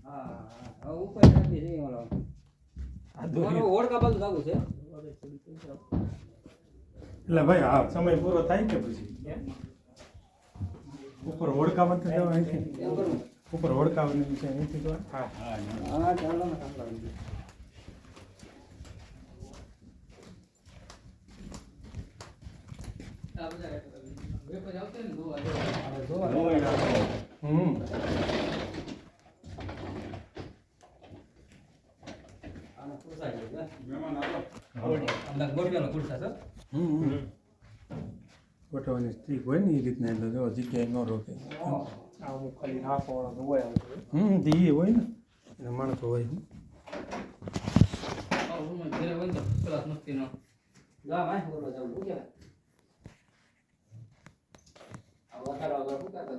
હા ઉપર રાખી છે ઓલો ઓળકા બાજુ લાગુ છે એટલે ભાઈ હા સમય પૂરો થાય કે પછી ઉપર હોડકામાં તો જવા અહીંથી ઉપર હોડકાવાની છે અહીંથી તો હા હા ચાલો ને કામ લાગી આ બધા વેપાર આવશે ને આનો ખુરશા છે મહેમાન આવો અંદર ગોઠવેલો ખુરશા છે ગોઠવવાની સ્ત્રીક હોય ને એ રીતના એટલે જો જગ્યાએ ન રોકે અમુક ખાલી નાખવાળા હોય દી હોય ને એટલે માણસો હોય ઘરે હોય તો ક્લાસ મસ્તી નો જા ભાઈ બોલો જાવ પૂછે આ વધારો આગળ પૂછતા તો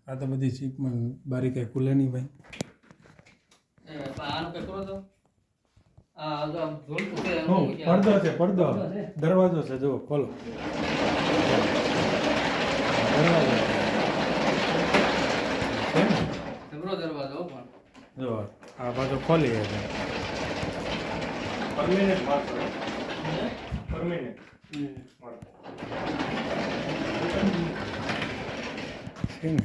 આ તો બધી સીપમાં બારી કઈ ખુલે નહીં ભાઈ આનું કઈ કરો તો આ જો ઝોલતું છે પડદો છે પડદો દરવાજો છે જો ખોલો દરવાજો જબરો દરવાજો પણ જો આ બાજુ ખોલી છે પરમેનન્ટ માર્ક પરમેનન્ટ છે ને